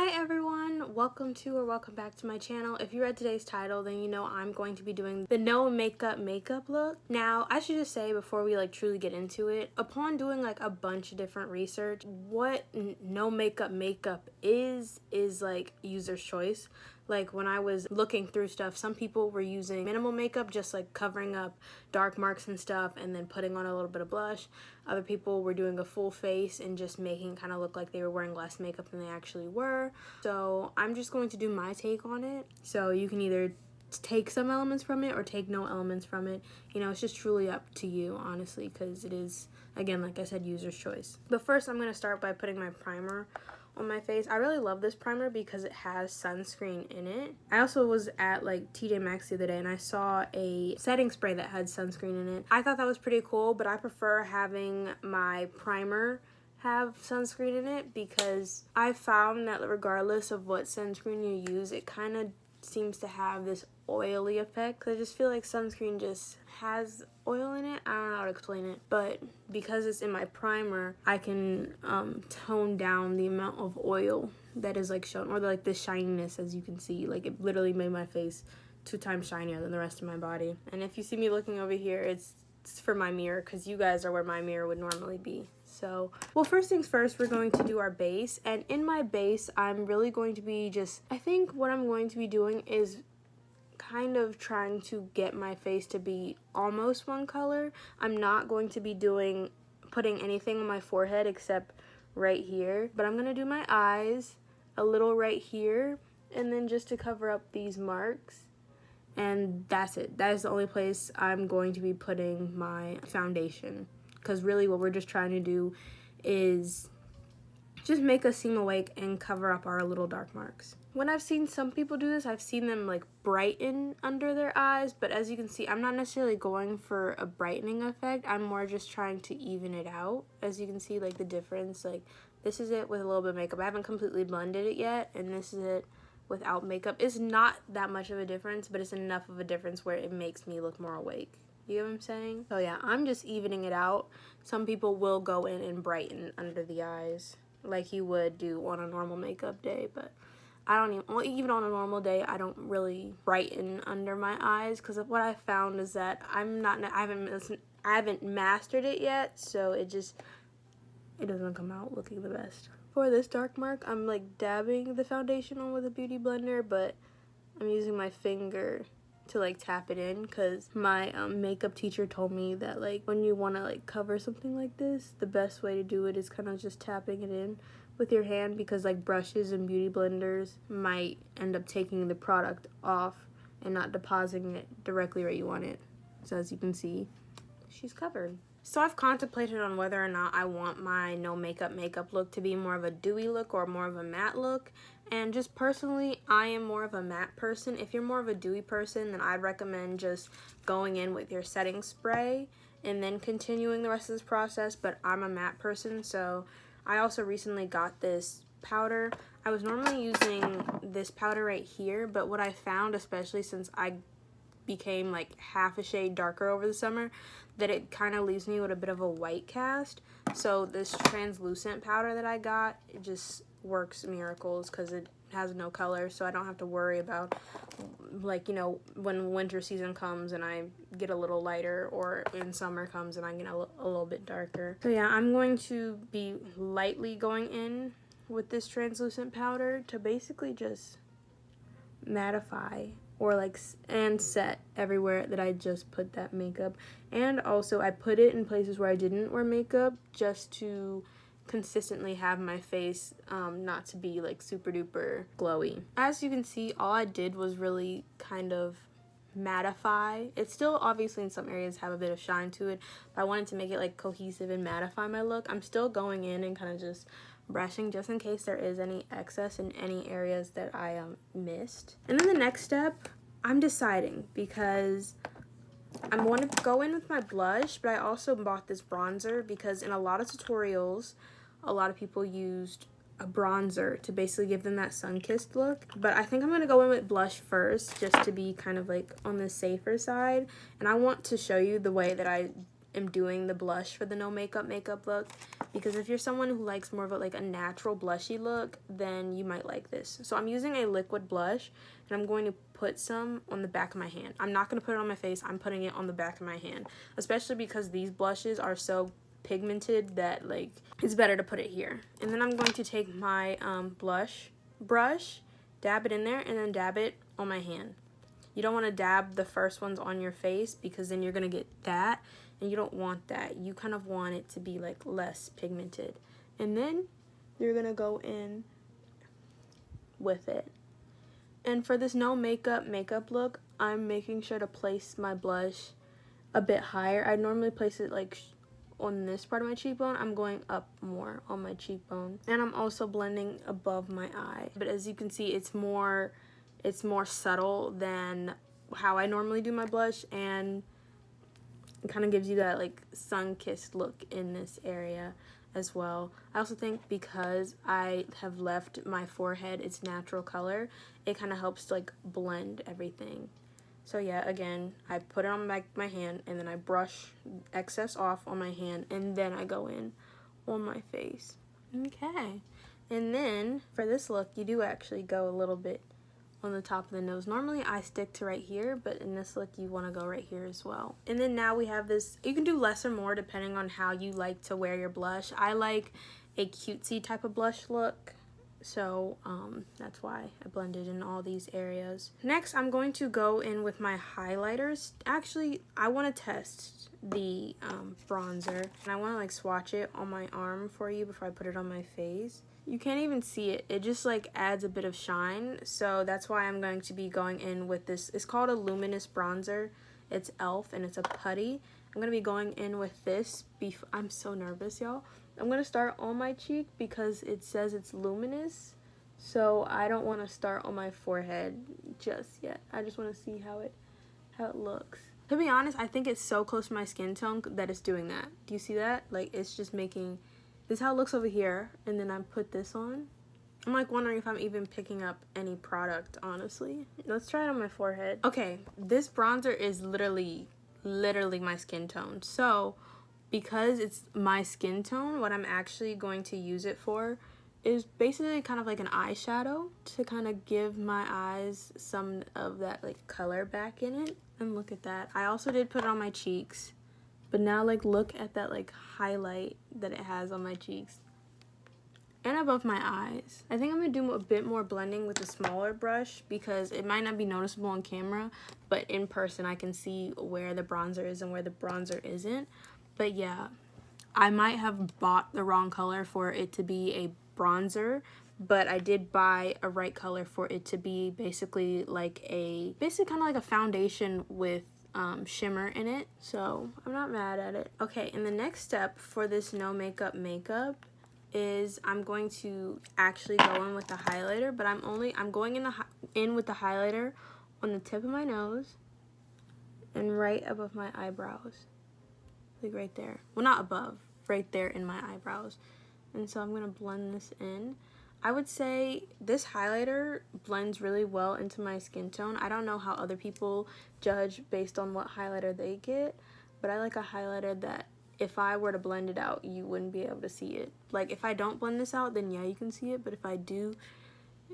Hi everyone, welcome to or welcome back to my channel. If you read today's title, then you know I'm going to be doing the no makeup look. Now, I should just say before we truly get into it, upon doing a bunch of different research, what no makeup is user's choice. Like when I was looking through stuff, some people were using minimal makeup, just covering up dark marks and stuff and then putting on a little bit of blush. Other people were doing a full face and just making kind of look like they were wearing less makeup than they actually were. So I'm just going to do my take on it. So you can either take some elements from it or take no elements from it. You know, it's just truly up to you, honestly, because it is, again, like I said, user's choice. But first I'm going to start by putting my primer on my face. I really love this primer because it has sunscreen in it. I also was at TJ Maxx the other day and I saw a setting spray that had sunscreen in it. I thought that was pretty cool, but I prefer having my primer have sunscreen in it because I found that regardless of what sunscreen you use, it kind of seems to have this oily effect. I just feel like sunscreen just has oil in it. I don't know how to explain it, but because it's in my primer, I can tone down the amount of oil that is shown, or the shininess, as you can see. It literally made my face 2 times shinier than the rest of my body. And if you see me looking over here, it's for my mirror, because you guys are where my mirror would normally be. So, well, first things first, we're going to do our base. And in my base, I'm really going to be I think what I'm going to be doing is kind of trying to get my face to be almost one color. I'm not going to be putting anything on my forehead except right here. But I'm going to do my eyes, a little right here, and then just to cover up these marks. And that's it. That is the only place I'm going to be putting my foundation. Because really what we're just trying to do is just make us seem awake and cover up our little dark marks. When I've seen some people do this, I've seen them brighten under their eyes. But as you can see, I'm not necessarily going for a brightening effect. I'm more just trying to even it out. As you can see, the difference. This is it with a little bit of makeup. I haven't completely blended it yet. And this is it without makeup. It's not that much of a difference, but it's enough of a difference where it makes me look more awake. You know what I'm saying? So yeah, I'm just evening it out. Some people will go in and brighten under the eyes like you would do on a normal makeup day, but I don't even on a normal day, I don't really brighten under my eyes, because what I found is that I haven't mastered it yet, so it doesn't come out looking the best. For this dark mark, I'm dabbing the foundation on with a beauty blender, but I'm using my finger to tap it in, because my makeup teacher told me that when you want to cover something like this, the best way to do it is kind of just tapping it in with your hand, because brushes and beauty blenders might end up taking the product off and not depositing it directly where you want it. So as you can see, she's covered. So I've contemplated on whether or not I want my no makeup look to be more of a dewy look or more of a matte look. And just personally, I am more of a matte person. If you're more of a dewy person, then I'd recommend just going in with your setting spray and then continuing the rest of this process. But I'm a matte person, so I also recently got this powder. I was normally using this powder right here, but what I found, especially since I became half a shade darker over the summer, that it kind of leaves me with a bit of a white cast. So this translucent powder that I got, it just works miracles because it has no color, so I don't have to worry about when winter season comes and I get a little lighter, or in summer comes and I get a little bit darker. So yeah, I'm going to be lightly going in with this translucent powder to basically just mattify or and set everywhere that I just put that makeup. And also I put it in places where I didn't wear makeup just to consistently have my face not to be super duper glowy. As you can see, all I did was really kind of mattify. It still obviously in some areas have a bit of shine to it, but I wanted to make it cohesive and mattify my look. I'm still going in and kind of just brushing just in case there is any excess in any areas that I missed. And then the next step, I'm deciding, because I want to go in with my blush, but I also bought this bronzer because in a lot of tutorials, a lot of people used a bronzer to basically give them that sun-kissed look. But I think I'm going to go in with blush first, just to be kind of on the safer side. And I want to show you the way that I am doing the blush for the no makeup look, because if you're someone who likes more of a natural blushy look, then you might like this. So I'm using a liquid blush, and I'm going to put some on the back of my hand. I'm not going to put it on my face. I'm putting it on the back of my hand, especially because these blushes are so pigmented that like it's better to put it here. And then I'm going to take my blush brush, dab it in there, and then dab it on my hand. You don't want to dab the first ones on your face because then you're going to get that, and you don't want that. You kind of want it to be like less pigmented. And then you're going to go in with it. And for this no makeup look, I'm making sure to place my blush a bit higher. I normally place it like on this part of my cheekbone. I'm going up more on my cheekbone, and I'm also blending above my eye. But as you can see, it's more subtle than how I normally do my blush, and it kind of gives you that like sun-kissed look in this area as well. I also think because I have left my forehead its natural color, it kind of helps to like blend everything. So yeah, again, I put it on my hand, and then I brush excess off on my hand, and then I go in on my face. Okay. And then for this look, you do actually go a little bit on the top of the nose. Normally I stick to right here, but in this look you want to go right here as well. And then now we have this, you can do less or more depending on how you like to wear your blush. I like a cutesy type of blush look, so that's why I blended in all these areas. Next, I'm going to go in with my highlighters. Actually, I want to test the bronzer, and I want to like swatch it on my arm for you before I put it on my face. You can't even see it. It just like adds a bit of shine, so that's why I'm going to be going in with this. It's called a luminous bronzer. It's e.l.f. and it's a putty. I'm going to be going in with this. I'm so nervous, y'all. I'm going to start on my cheek because it says it's luminous, so I don't want to start on my forehead just yet. I just want to see how it looks. To be honest, I think it's so close to my skin tone that it's doing that. Do you see that? Like, it's just making, this is how it looks over here, and then I put this on. I'm like wondering if I'm even picking up any product, honestly. Let's try it on my forehead. Okay, this bronzer is literally my skin tone. So because it's my skin tone, what I'm actually going to use it for is basically kind of like an eyeshadow to kind of give my eyes some of that like color back in it. And look at that. I also did put it on my cheeks, but now like look at that like highlight that it has on my cheeks and above my eyes. I think I'm gonna do a bit more blending with a smaller brush because it might not be noticeable on camera, but in person I can see where the bronzer is and where the bronzer isn't. But yeah, I might have bought the wrong color for it to be a bronzer, but I did buy a right color for it to be basically kind of like a foundation with shimmer in it. So I'm not mad at it. Okay, and the next step for this no makeup is I'm going to actually go in with the highlighter, but I'm going in with the highlighter on the tip of my nose and right above my eyebrows. Like right there. Well, not above, right there in my eyebrows. And so I'm going to blend this in. I would say this highlighter blends really well into my skin tone. I don't know how other people judge based on what highlighter they get, but I like a highlighter that if I were to blend it out, you wouldn't be able to see it. Like if I don't blend this out, then yeah, you can see it, but if I do,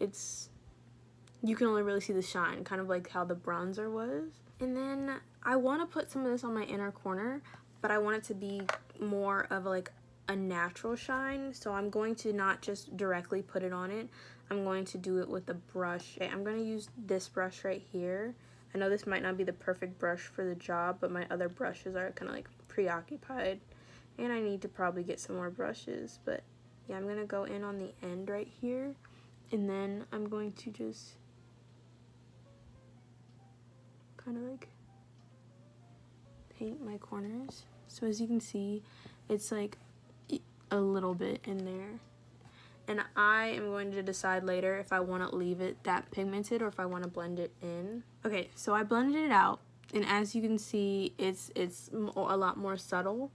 you can only really see the shine, kind of like how the bronzer was. And then I want to put some of this on my inner corner, but I want it to be more of like a natural shine, so I'm going to not just directly put it on it. I'm going to do it with a brush. I'm going to use this brush right here. I know this might not be the perfect brush for the job, but my other brushes are kind of like preoccupied, and I need to probably get some more brushes. But yeah, I'm going to go in on the end right here, and then I'm going to just kind of like paint my corners. So as you can see, it's like a little bit in there, and I am going to decide later if I want to leave it that pigmented or if I want to blend it in. Okay, so I blended it out, and as you can see, it's a lot more subtle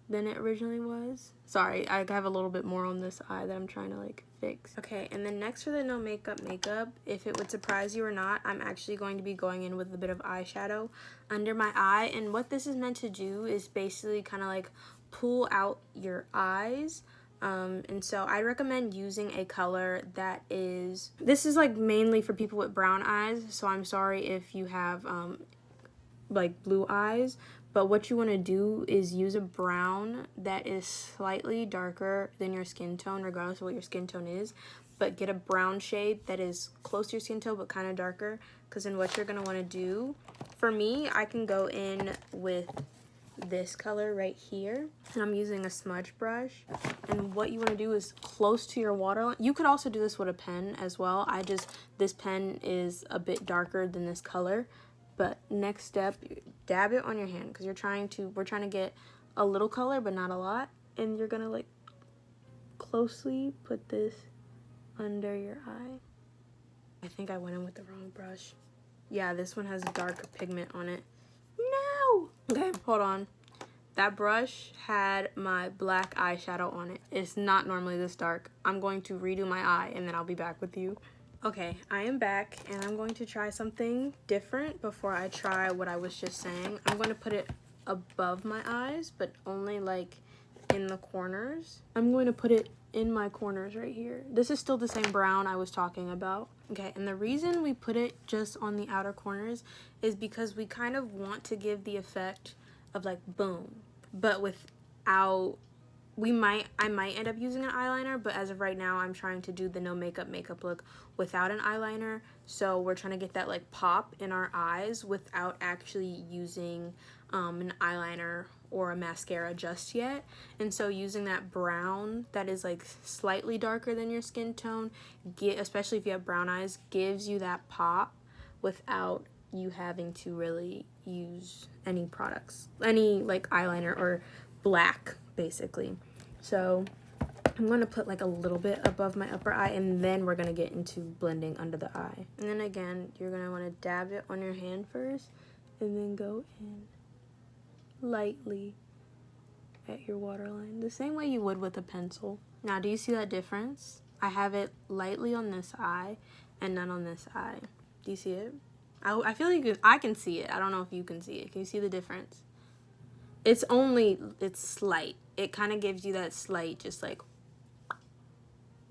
than it originally was. Sorry, I have a little bit more on this eye that I'm trying to like fix. Okay, and then next for the no makeup, if it would surprise you or not, I'm actually going to be going in with a bit of eyeshadow under my eye. And what this is meant to do is basically kind of like pull out your eyes. And so I recommend using a color that is, this is like mainly for people with brown eyes, so I'm sorry if you have like blue eyes, but what you want to do is use a brown that is slightly darker than your skin tone, regardless of what your skin tone is, but get a brown shade that is close to your skin tone but kind of darker, because then what you're going to want to do, for me, I can go in with this color right here, and I'm using a smudge brush, and what you want to do is close to your waterline. You could also do this with a pen as well. This pen is a bit darker than this color, but next step, dab it on your hand, because we're trying to get a little color but not a lot, and you're gonna like closely put this under your eye. I think I went in with the wrong brush. Yeah, this one has dark pigment on it. No! Okay, hold on. That brush had my black eyeshadow on it. It's not normally this dark. I'm going to redo my eye and then I'll be back with you. Okay, I am back and I'm going to try something different before I try what I was just saying. I'm going to put it above my eyes, but only like in the corners. I'm going to put it in my corners right here. This is still the same brown I was talking about. Okay, and the reason we put it just on the outer corners is because we kind of want to give the effect of like boom, but without, I might end up using an eyeliner, but as of right now I'm trying to do the no makeup look without an eyeliner. So we're trying to get that like pop in our eyes without actually using an eyeliner or a mascara just yet. And so using that brown that is like slightly darker than your skin tone, especially if you have brown eyes, gives you that pop without you having to really use any products, any like eyeliner or black basically. So I'm going to put like a little bit above my upper eye, and then we're going to get into blending under the eye. And then again, you're going to want to dab it on your hand first and then go in lightly at your waterline, the same way you would with a pencil. Now, do you see that difference? I have it lightly on this eye and none on this eye. Do you see it? I feel like I can see it. I don't know if you can see it. Can you see the difference? It's slight. It kind of gives you that slight, just like,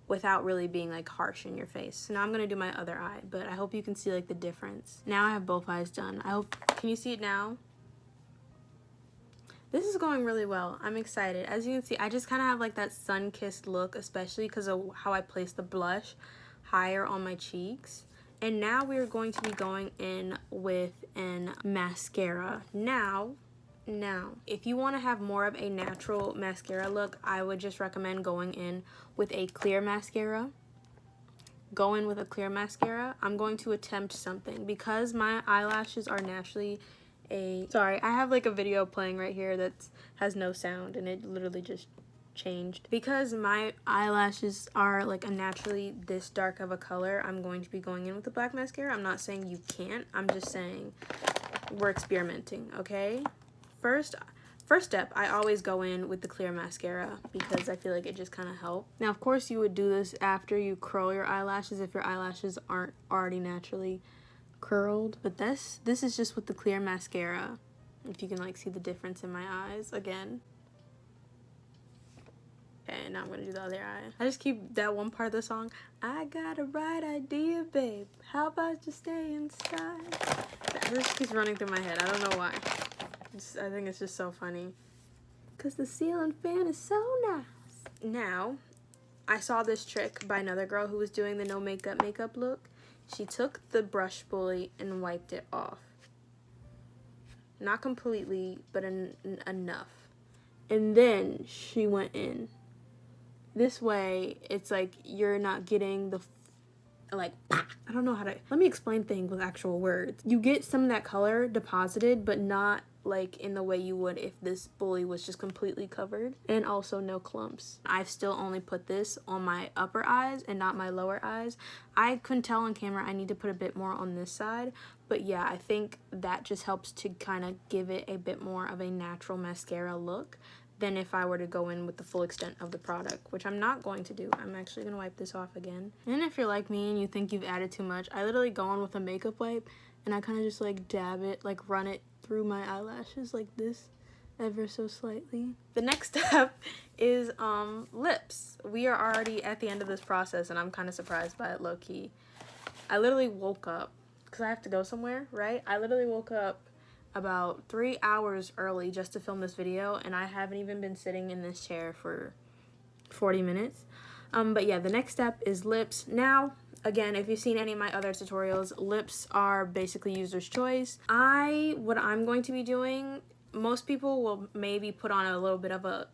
without really being like harsh in your face. So now I'm gonna do my other eye, but I hope you can see like the difference. Now I have both eyes done. Can you see it now? This is going really well. I'm excited. As you can see, I just kind of have like that sun-kissed look, especially because of how I placed the blush higher on my cheeks. And now we're going to be going in with an mascara. Now, if you want to have more of a natural mascara look, I would just recommend going in with a clear mascara. Go in with a clear mascara. I'm going to attempt something because my eyelashes are naturally sorry, I have like a video playing right here that has no sound and it literally just changed. Because my eyelashes are like a naturally this dark of a color, I'm going to be going in with the black mascara. I'm not saying you can't. I'm just saying we're experimenting, okay? First step, I always go in with the clear mascara because I feel like it just kind of helps. Now, of course, you would do this after you curl your eyelashes if your eyelashes aren't already naturally curled. But this is just with the clear mascara. If you can like see the difference in my eyes again. Okay, now I'm gonna do the other eye. I just keep that one part of the song. I got a bright idea, babe. How about you stay inside? This keeps running through my head. I don't know why. I think it's just so funny. Cause the ceiling fan is so nice. Now, I saw this trick by another girl who was doing the no makeup look. She took the brush spoolie and wiped it off. Not completely, but enough. And then she went in. This way, it's like you're not getting the, like, I don't know how to, let me explain things with actual words. You get some of that color deposited, but not like in the way you would if this spoolie was just completely covered, and also no clumps. I've still only put this on my upper eyes and not my lower eyes. I couldn't tell on camera. I need to put a bit more on this side, but yeah, I think that just helps to kind of give it a bit more of a natural mascara look than if I were to go in with the full extent of the product, which I'm not going to do. I'm actually going to wipe this off again. And if you're like me and you think you've added too much, I literally go in with a makeup wipe and I kind of just like dab it, like run it through my eyelashes like this, ever so slightly. The next step is lips. We are already at the end of this process and I'm kind of surprised by it, low-key. I literally woke up, because I have to go somewhere, right? I literally woke up about 3 hours early just to film this video, and I haven't even been sitting in this chair for 40 minutes. But yeah, the next step is lips. Now, again, if you've seen any of my other tutorials, lips are basically user's choice. What I'm going to be doing, most people will maybe put on a little bit of a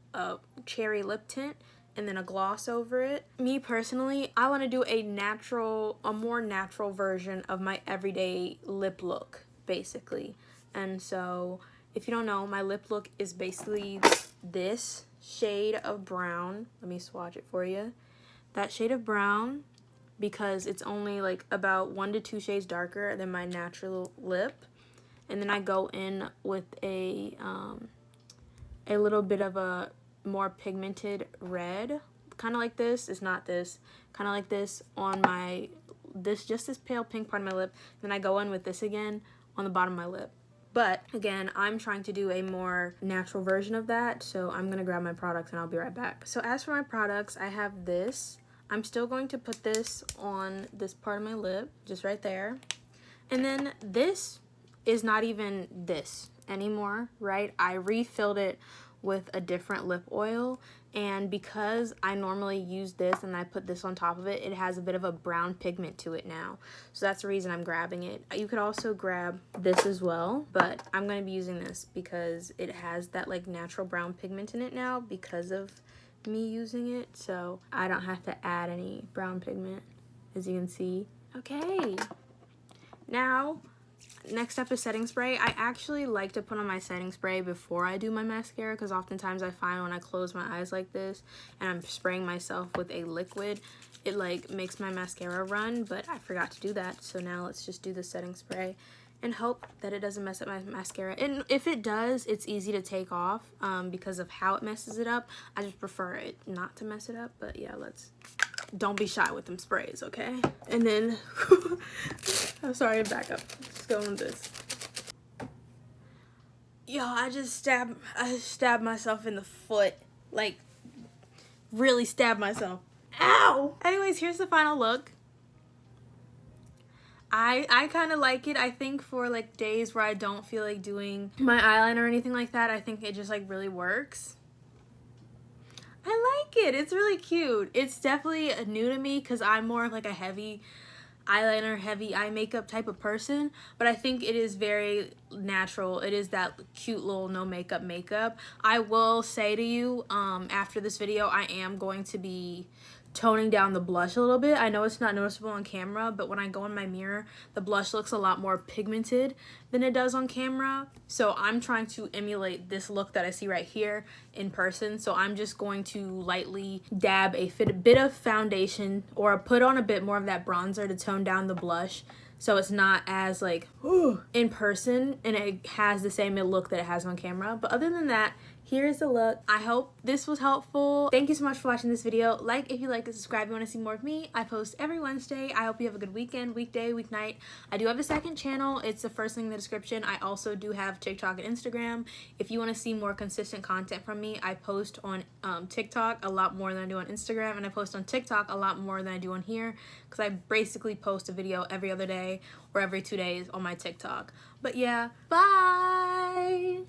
cherry lip tint and then a gloss over it. Me personally, I want to do a more natural version of my everyday lip look, basically. And so, if you don't know, my lip look is basically this shade of brown. Let me swatch it for you. That shade of brown, because it's only like about 1 to 2 shades darker than my natural lip. And then I go in with a little bit of a more pigmented red, kind of like this. It's not this, kind of like this on my just this pale pink part of my lip. Then I go in with this again on the bottom of my lip. But again, I'm trying to do a more natural version of that, so I'm gonna grab my products and I'll be right back. So as for my products, I have this. I'm still going to put this on this part of my lip, just right there. And then this is not even this anymore, right? I refilled it with a different lip oil, and because I normally use this and I put this on top of it, it has a bit of a brown pigment to it now, so that's the reason I'm grabbing it. You could also grab this as well, but I'm going to be using this because it has that like natural brown pigment in it now because of me using it, so I don't have to add any brown pigment, as you can see. Okay, now next up is setting spray. I actually like to put on my setting spray before I do my mascara, because oftentimes I find when I close my eyes like this and I'm spraying myself with a liquid, it like makes my mascara run, but I forgot to do that. So now let's just do the setting spray and hope that it doesn't mess up my mascara. And if it does, it's easy to take off because of how it messes it up. I just prefer it not to mess it up, but yeah, don't be shy with them sprays, okay? And then, I'm sorry, back up. Let's go on this. Yo, I stabbed myself in the foot. Like, really stabbed myself. Ow! Anyways, here's the final look. I kind of like it. I think for like days where I don't feel like doing my eyeliner or anything like that, I think it just like really works. I like it. It's really cute. It's definitely new to me because I'm more of like a heavy eyeliner, heavy eye makeup type of person, but I think it is very natural. It is that cute little no makeup. I will say to you, after this video, I am going to be toning down the blush a little bit. I know it's not noticeable on camera, but when I go in my mirror, the blush looks a lot more pigmented than it does on camera. So I'm trying to emulate this look that I see right here in person. So I'm just going to lightly dab a bit of foundation or put on a bit more of that bronzer to tone down the blush, so it's not as like in person and it has the same look that it has on camera. But other than that, here's the look. I hope this was helpful. Thank you so much for watching this video. Like if you like it, subscribe if you want to see more of me. I post every Wednesday. I hope you have a good weekend, weekday, weeknight. I do have a second channel. It's the first link in the description. I also do have TikTok and Instagram. If you want to see more consistent content from me, I post on TikTok a lot more than I do on Instagram, and I post on TikTok a lot more than I do on here because I basically post a video every other day or every 2 days on my TikTok. But yeah, bye!